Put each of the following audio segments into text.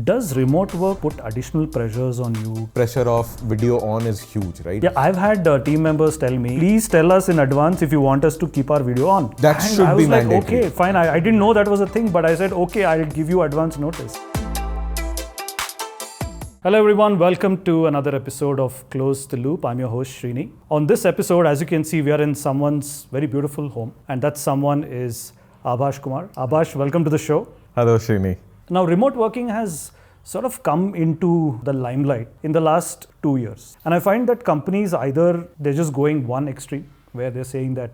Does remote work put additional pressures on you? Pressure of video on is huge, right? Yeah, I've had team members tell me, please tell us in advance if you want us to keep our video on. That and should I was be like, mandatory. okay, fine. I didn't know that was a thing, but I said, okay, I'll give you advance notice. Hello everyone, welcome to another episode of Close the Loop. I'm your host Srini. On this episode, as you can see, we are in someone's very beautiful home, and that someone is Abhash Kumar. Abhash, welcome to the show. Hello, Srini. Now, remote working has sort of come into the limelight in the last 2 years. And I find that companies either they're just going one extreme where they're saying that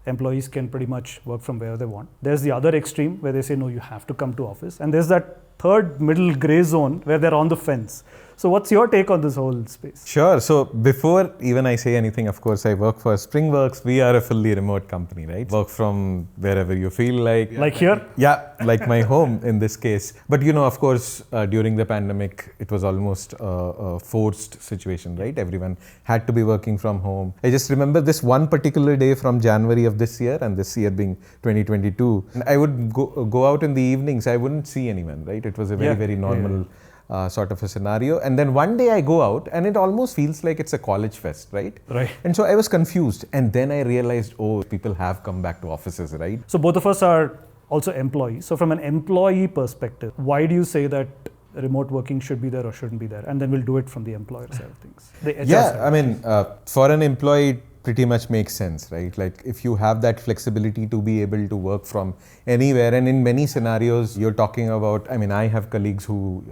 employees can pretty much work from wherever they want. There's the other extreme where they say, no, you have to come to office. And there's that third middle gray zone where they're on the fence. So what's your take on this whole space? Sure. So before even I say anything, of course, I work for Springworks. We are a fully remote company, right? Work from wherever you feel like. Like here? Yeah, like my home in this case. But of course, during the pandemic, it was almost a forced situation, right? Everyone had to be working from home. I just remember this one particular day from January of this year, and this year being 2022. And I would go out in the evenings. I wouldn't see anyone, right? It was a very normal sort of a scenario. And then one day I go out and it almost feels like it's a college fest, right? Right. And so I was confused. And then I realized, people have come back to offices, right? So both of us are also employees. So from an employee perspective, why do you say that remote working should be there or shouldn't be there? And then we'll do it from the employer side of things. The HR side. I mean, for an employee, it pretty much makes sense, right? Like if you have that flexibility to be able to work from anywhere, and in many scenarios, you're talking about, I have colleagues who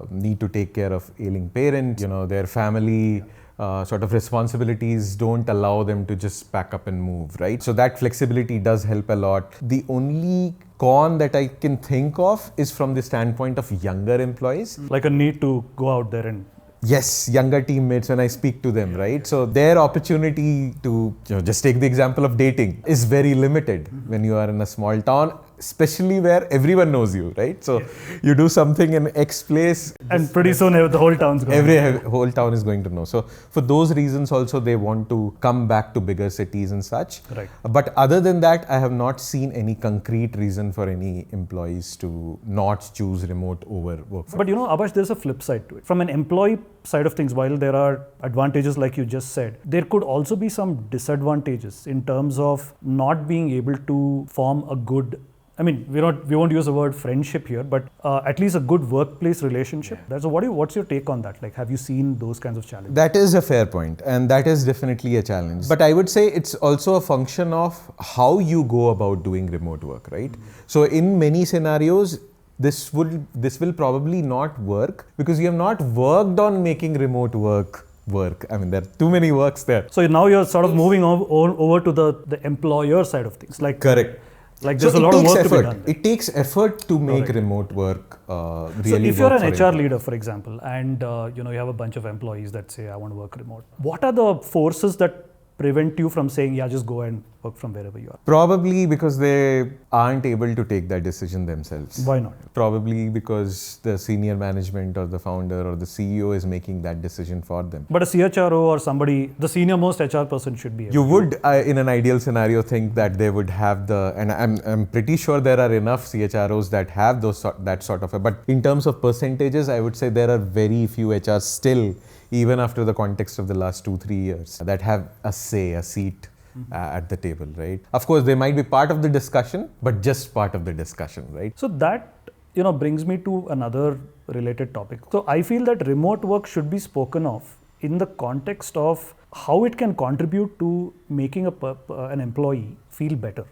need to take care of ailing parents, their family sort of responsibilities don't allow them to just pack up and move, right? So that flexibility does help a lot. The only con that I can think of is from the standpoint of younger employees. Like a need to go out there and yes, younger teammates when I speak to them, right? So their opportunity to, just take the example of dating is very limited when you are in a small town, especially where everyone knows you, right? So you do something in X place. And pretty soon the whole town's going whole town is going to know. So for those reasons also they want to come back to bigger cities and such. Right. But other than that, I have not seen any concrete reason for any employees to not choose remote over work from. But Abhash, there's a flip side to it. From an employee side of things, while there are advantages like you just said, there could also be some disadvantages in terms of not being able to form a good, we won't use the word friendship here, but at least a good workplace relationship. Yeah. So what's your take on that? Like, have you seen those kinds of challenges? That is a fair point, and that is definitely a challenge. But I would say it's also a function of how you go about doing remote work, right? So in many scenarios, this will probably not work because you have not worked on making remote work. There are too many works there. So now you're sort of moving over to the employer side of things. Like correct. Like there's a lot of work to be done. It takes effort to make remote work really. So if you're an HR leader, for example, and you have a bunch of employees that say, I want to work remote, what are the forces that prevent you from saying, yeah, just go and work from wherever you are? Probably because they aren't able to take that decision themselves. Why not? Probably because the senior management or the founder or the CEO is making that decision for them. But a CHRO or somebody, the senior most HR person should be able You would, in an ideal scenario, think that they would have and I'm pretty sure there are enough CHROs that have that sort of but in terms of percentages, I would say there are very few HRs still, even after the context of the last 2-3 years, that have a seat at the table, right? Of course, they might be part of the discussion, but just part of the discussion, right? So that, brings me to another related topic. So I feel that remote work should be spoken of in the context of how it can contribute to making an employee feel better,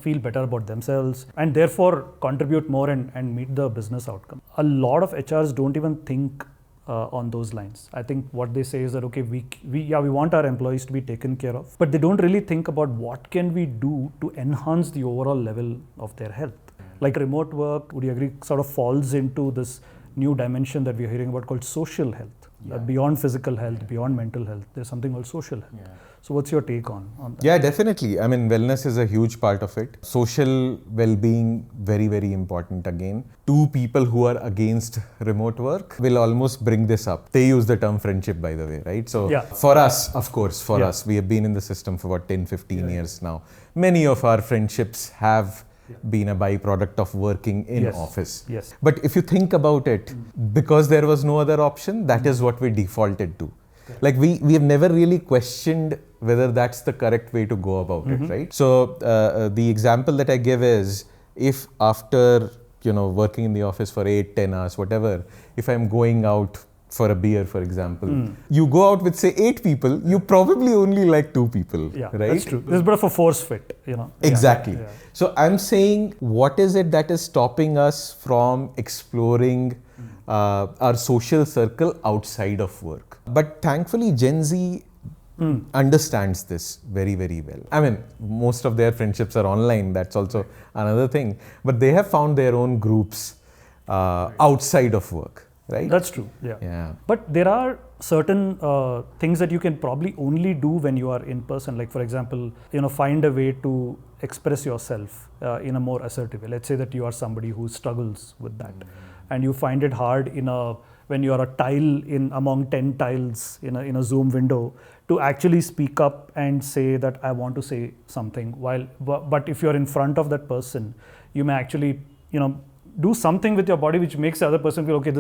feel better about themselves, and therefore contribute more and meet the business outcome. A lot of HRs don't even think on those lines. I think what they say is that, okay, we want our employees to be taken care of, but they don't really think about what can we do to enhance the overall level of their health. Like remote work, would you agree, sort of falls into this new dimension that we're hearing about called social health. Beyond physical health, beyond mental health, there's something called social health. Yeah. So what's your take on that? Yeah, definitely. Wellness is a huge part of it. Social well-being, very, very important again. Two people who are against remote work will almost bring this up. They use the term friendship, by the way, right? So for us, of course, we have been in the system for about 10-15 years now. Many of our friendships have been a byproduct of working in office. Yes. But if you think about it, because there was no other option, that is what we defaulted to. Like we have never really questioned whether that's the correct way to go about it, right? So the example that I give is, if after working in the office for 8-10 hours, whatever, if I'm going out for a beer, for example, you go out with say 8 people, you probably only like 2 people, right? That's true. This is a bit of a force fit, Exactly. So I'm saying, what is it that is stopping us from exploring our social circle outside of work? But thankfully, Gen Z understands this very, very well. I mean, most of their friendships are online. That's also another thing. But they have found their own groups outside of work, right? That's true. Yeah. But there are certain things that you can probably only do when you are in person. Like, for example, find a way to express yourself in a more assertive way. Let's say that you are somebody who struggles with that, and you find it hard when you are a tile among 10 tiles in a Zoom window to actually speak up and say that I want to say something. But if you're in front of that person, you may actually do something with your body which makes the other person feel, okay,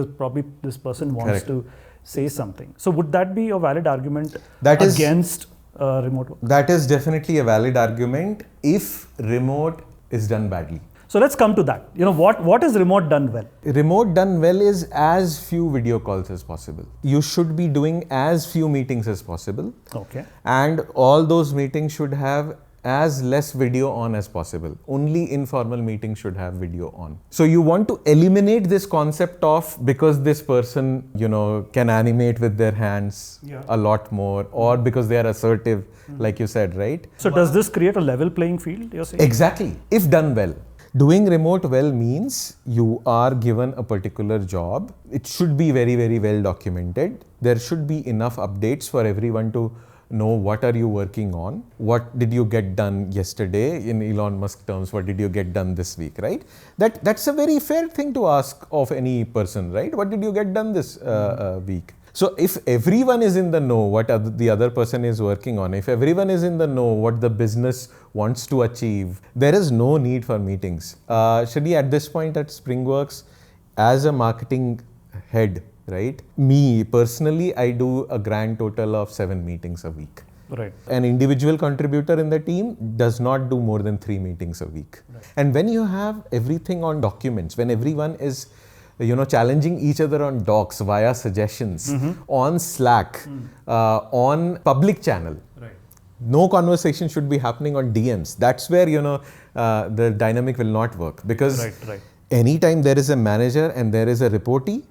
this person wants to say something. So would that be a valid argument against remote work? That is definitely a valid argument if remote is done badly. So let's come to that. What is remote done well? Remote done well is as few video calls as possible. You should be doing as few meetings as possible. Okay. And all those meetings should have as less video on as possible. Only informal meetings should have video on. So you want to eliminate this concept of, because this person, can animate with their hands a lot more, or because they are assertive, like you said, right? So does this create a level playing field, you're saying? Exactly, if done well. Doing remote well means you are given a particular job. It should be very, very well documented. There should be enough updates for everyone to know what are you working on, what did you get done yesterday, in Elon Musk terms, what did you get done this week, right? That's a very fair thing to ask of any person, right? What did you get done this week? So if everyone is in the know what the other person is working on, if everyone is in the know what the business wants to achieve, there is no need for meetings. Shri, at this point at Springworks, as a marketing head, right? Me personally, I do a grand total of 7 meetings a week. Right. An individual contributor in the team does not do more than 3 meetings a week. Right. And when you have everything on documents, when everyone is challenging each other on docs via suggestions, on Slack, on public channel. Right. No conversation should be happening on DMs. That's where, the dynamic will not work. Because anytime there is a manager and there is a reportee,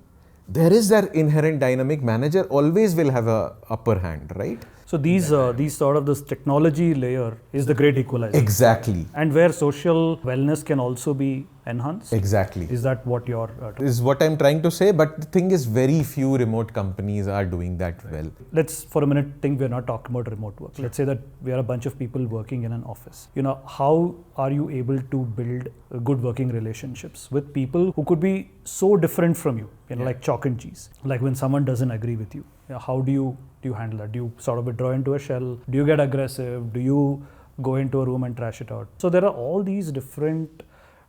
there is that inherent dynamic. Manager always will have a upper hand, right? So these sort of this technology layer is the great equalizer. Exactly. And where social wellness can also be enhanced. Exactly. Is that what you're is what I'm trying to say, but the thing is, very few remote companies are doing that well. Let's for a minute think we're not talking about remote work. Let's say that we are a bunch of people working in an office. How are you able to build good working relationships with people who could be so different from you, like chalk and cheese? Like when someone doesn't agree with you, how do you handle that? Do you sort of withdraw into a shell? Do you get aggressive? Do you go into a room and trash it out? So there are all these different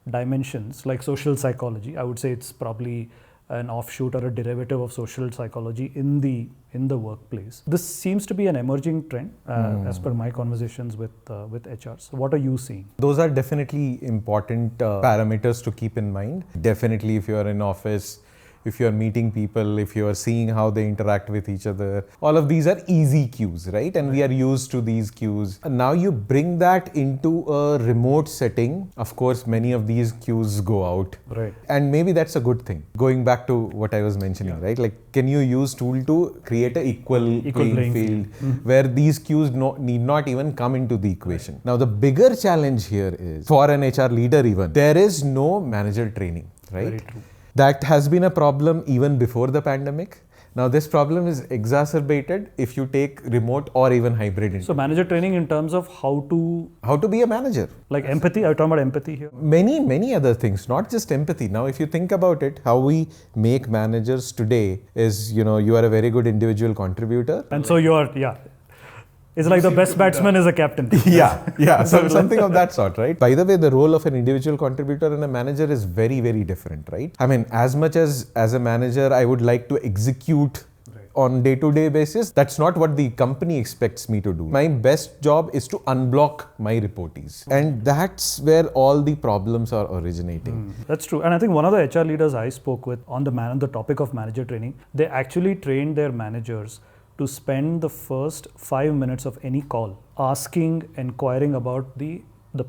dimensions, like social psychology. I would say it's probably an offshoot or a derivative of social psychology in the workplace. This seems to be an emerging trend as per my conversations with HRs. So what are you seeing? Those are definitely important parameters to keep in mind. Definitely, if you are in office, if you are meeting people, if you are seeing how they interact with each other, all of these are easy cues, right? And we are used to these cues. And now you bring that into a remote setting. Of course, many of these cues go out. Right. And maybe that's a good thing. Going back to what I was mentioning, right? Like, can you use tool to create an equal playing field where these cues need not even come into the equation? Right. Now, the bigger challenge here is, for an HR leader even, there is no manager training, right? Very true. That has been a problem even before the pandemic. Now this problem is exacerbated if you take remote or even hybrid. So manager training in terms of how to be a manager. Like empathy, are you talking about empathy here? Many other things, not just empathy. Now if you think about it, how we make managers today is, you are a very good individual contributor. And so you are, It's like the best batsman is a captain. Yeah. So something of that sort, right? By the way, the role of an individual contributor and a manager is very, very different, right? I mean, as much as a manager, I would like to execute on day-to-day basis. That's not what the company expects me to do. My best job is to unblock my reportees. And that's where all the problems are originating. That's true. And I think one of the HR leaders I spoke with on the topic of manager training, they actually trained their managers to spend the first 5 minutes of any call inquiring about the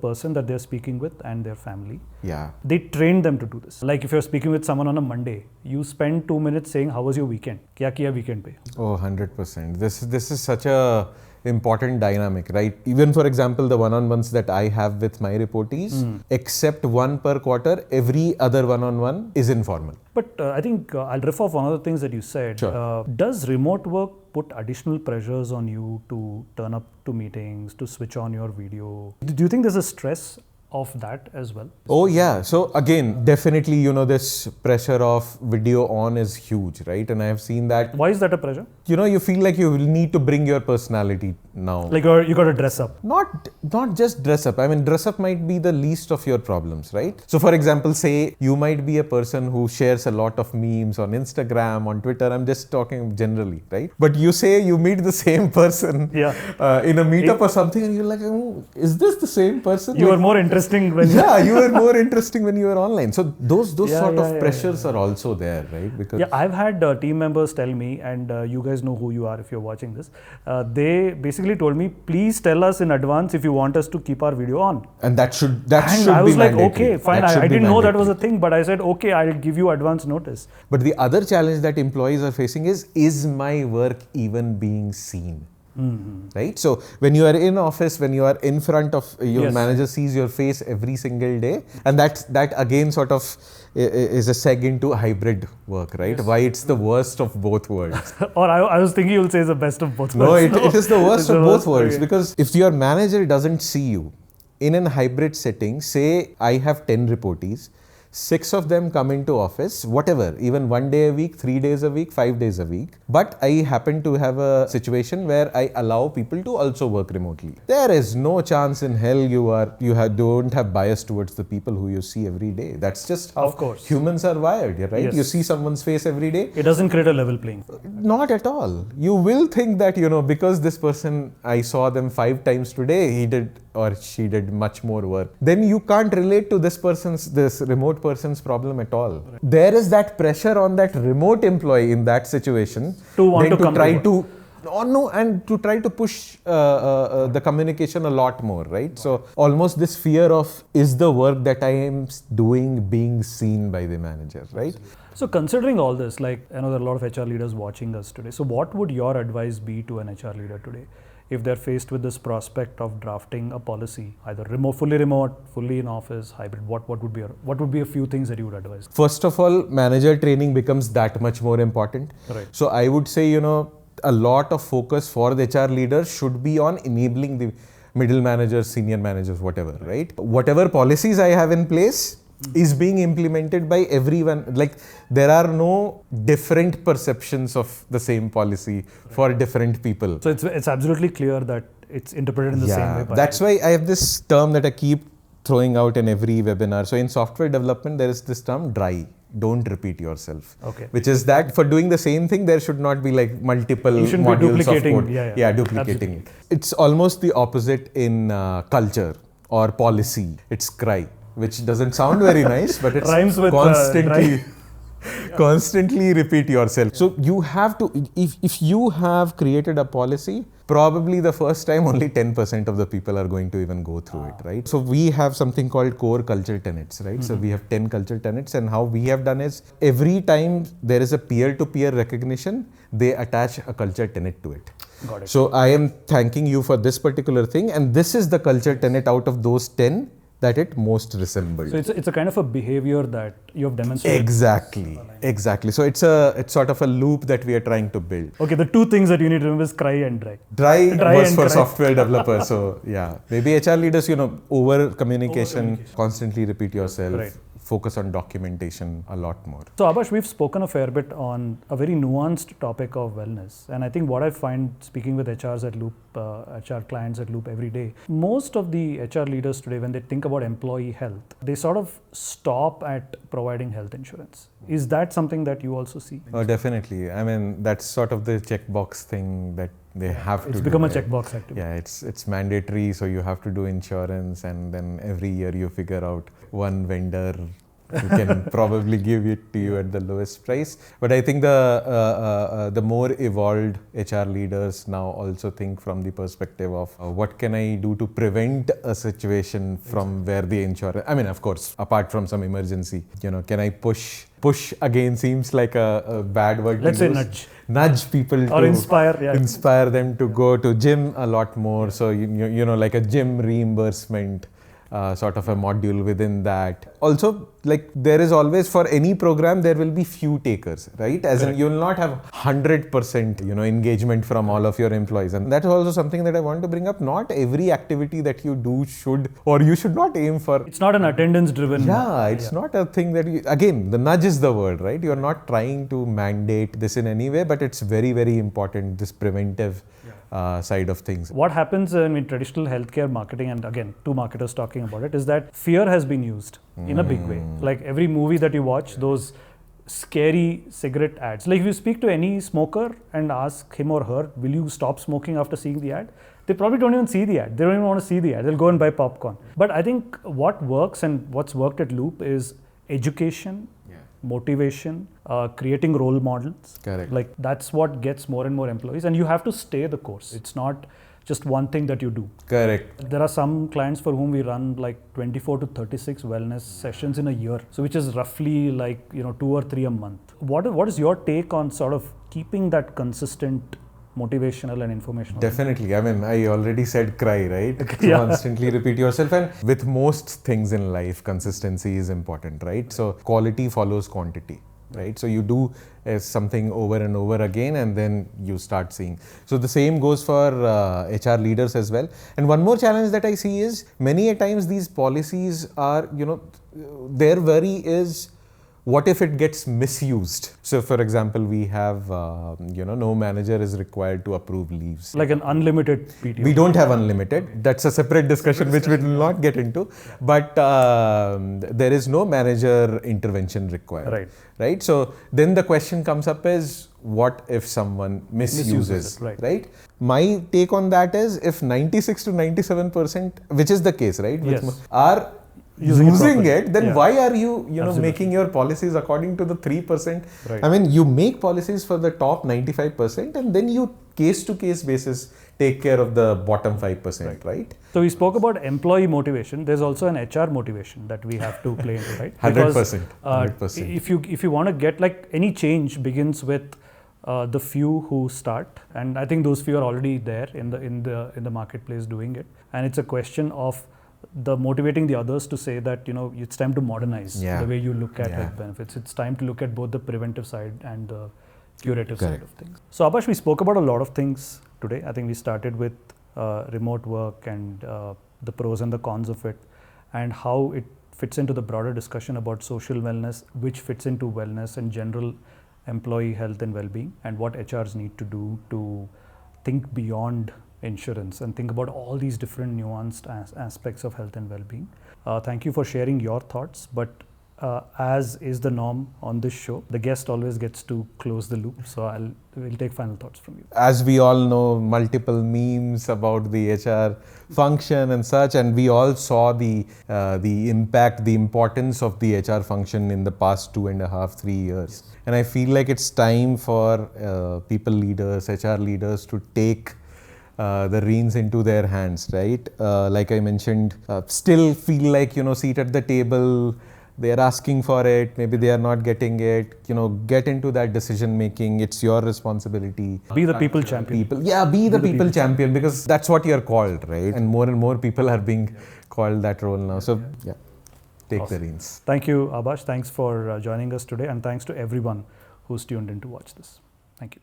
person that they're speaking with and their family. Yeah. They trained them to do this. Like if you're speaking with someone on a Monday, you spend 2 minutes saying, how was your weekend? Kya kiya weekend pe? Oh, 100%. This is such a important dynamic, right? Even for example, the one-on-ones that I have with my reportees, except one per quarter, every other one-on-one is informal. But I think I'll riff off one of the things that you said. Sure. Does remote work put additional pressures on you to turn up to meetings, to switch on your video? Do you think there's a stress of that as well? Oh yeah. So again, definitely, this pressure of video on is huge, right? And I have seen that. Why is that a pressure? You feel like you will need to bring your personality now. Like you got to dress up. Not just dress up. I mean, dress up might be the least of your problems, right? So for example, say you might be a person who shares a lot of memes on Instagram, on Twitter. I'm just talking generally, right? But you say you meet the same person in a meetup or something, and you're like, is this the same person? You are more interesting when you were more interesting when you were online. So those sort of pressures are also there, right? Because I've had team members tell me, and you guys know who you are if you're watching this. They basically told me, please tell us in advance if you want us to keep our video on. And that should I was be like, mandatory. okay, fine. I didn't know that was a thing, but I said, okay, I'll give you advance notice. But the other challenge that employees are facing is my work even being seen? Right? So when you are in office, when you are in front of your manager sees your face every single day, and that again sort of is a seg into hybrid work, right? Why it's the worst of both worlds. Or I was thinking you'll say it's the best of both worlds. No, it is the worst of both worlds, because if your manager doesn't see you in an hybrid setting, say I have 10 reportees, 6 of them come into office, whatever, even 1 day a week, 3 days a week, 5 days a week. But I happen to have a situation where I allow people to also work remotely. There is no chance in hell don't have bias towards the people who you see every day. That's just how humans are wired, right? Yes. You see someone's face every day. It doesn't create a level playing field. Not at all. You will think that, because this person, I saw them 5 times today, he did or she did much more work. Then you can't relate to this remote person's problem at all. Right. There is that pressure on that remote employee in that situation to try to push the communication a lot more, right? So almost this fear of, is the work that I am doing being seen by the manager, right? So considering all this, like I know there are a lot of HR leaders watching us today. So what would your advice be to an HR leader today if they're faced with this prospect of drafting a policy, either fully remote, fully in office, hybrid? What would be a few things that you would advise? First of all, manager training becomes that much more important. Right. So I would say, a lot of focus for the HR leaders should be on enabling the middle managers, senior managers, whatever, right? Whatever policies I have in place is being implemented by everyone. Like there are no different perceptions of the same policy for different people. So it's absolutely clear that it's interpreted in the same way. That's why I have this term that I keep throwing out in every webinar. So in software development, there is this term DRY. Don't repeat yourself. Okay. Which is that for doing the same thing, there should not be like multiple modules of code. Duplicating it. It's almost the opposite in culture or policy. It's CRY, which doesn't sound very nice, but it's rhymes with constantly repeat yourself. So you have to, if you have created a policy, probably the first time only 10% of the people are going to even go through it, right? So we have something called core culture tenets, right? So we have 10 culture tenets, and how we have done is every time there is a peer-to-peer recognition, they attach a culture tenet to it. Got it. So I am thanking you for this particular thing, and this is the culture tenet out of those 10 that it most resembled. So it's a kind of a behavior that you have demonstrated. Exactly. So it's sort of a loop that we are trying to build. Okay, the two things that you need to remember is cry and dry. Dry was for software developers. So yeah, maybe HR leaders, over communication, constantly repeat yourself. Right. focus on documentation a lot more. So Abhash, we've spoken a fair bit on a very nuanced topic of wellness. And I think what I find speaking with HRs at Loop, HR clients at Loop every day, most of the HR leaders today, when they think about employee health, they sort of stop at providing health insurance. Is that something that you also see? Oh, definitely. I mean, that's sort of the checkbox thing that they have to do. It's become a right? checkbox activity. Yeah, it's mandatory, so you have to do insurance, and then every year you figure out one vendor who can probably give it to you at the lowest price. But I think the more evolved HR leaders now also think from the perspective of what can I do to prevent a situation from where the insurance, I mean, of course, apart from some emergency, can I push again seems like a bad word. Let's say nudge people or to inspire them to go to gym a lot more. So like a gym reimbursement sort of a module within that. Also, like there is always, for any program there will be few takers, right? As in, you will not have 100% engagement from all of your employees, and that is also something that I want to bring up. Not every activity that you do should, or you should not aim for. It's not an attendance driven. Yeah, it's not a thing that again, the nudge is the word, right? You are not trying to mandate this in any way, but it's very, very important, this preventive side of things. What happens in traditional healthcare marketing, and again, two marketers talking about it, is that fear has been used in a big way. Like every movie that you watch, those scary cigarette ads. Like if you speak to any smoker and ask him or her, will you stop smoking after seeing the ad? They probably don't even see the ad. They don't even want to see the ad. They'll go and buy popcorn. But I think what works and what's worked at Loop is education, motivation, creating role models. Correct. Like that's what gets more and more employees, and you have to stay the course. It's not just one thing that you do. Correct. There are some clients for whom we run like 24 to 36 wellness sessions in a year. So which is roughly like 2 or 3 a month. What is your take on sort of keeping that consistent motivational and informational? Definitely. I mean, I already said cry, right? Constantly repeat yourself. And with most things in life, consistency is important, right? So quality follows quantity, right? So you do something over and over again, and then you start seeing. So the same goes for HR leaders as well. And one more challenge that I see is many a times these policies are, their worry is, what if it gets misused? So for example, we have, no manager is required to approve leaves. Like an unlimited PTO. We don't have unlimited. That's a separate discussion which we will not get into. But there is no manager intervention required. Right? So then the question comes up is, what if someone misuses it, right? My take on that is, if 96 to 97%, which is the case, right? Are using it, then why are you making your policies according to the 3%? Right. I mean, you make policies for the top 95%, and then you case to case basis take care of the bottom 5%, right? So we spoke about employee motivation. There's also an HR motivation that we have to play into, right? 100%. 100%. If you want to get, like, any change begins with the few who start, and I think those few are already there in the marketplace doing it, and it's a question of motivating the others to say that it's time to modernize the way you look at health benefits. It's time to look at both the preventive side and the curative side of things. So Abhash, we spoke about a lot of things today. I think we started with remote work and the pros and the cons of it, and how it fits into the broader discussion about social wellness, which fits into wellness and general employee health and well-being, and what HRs need to do to think beyond insurance and think about all these different nuanced aspects of health and well-being. Thank you for sharing your thoughts, but as is the norm on this show, the guest always gets to close the loop, so we'll take final thoughts from you. As we all know, multiple memes about the HR function and such, and we all saw the impact, the importance of the HR function in the past 2.5, 3 years. And I feel like it's time for people leaders, HR leaders to take the reins into their hands, right? Like I mentioned, still feel like, seat at the table, they're asking for it, maybe they are not getting it, get into that decision making. It's your responsibility. Be the people champion. Be the people champion, because that's what you're called, right? And more people are being called that role now. So take the reins. Thank you, Abhash. Thanks for joining us today, and thanks to everyone who's tuned in to watch this. Thank you.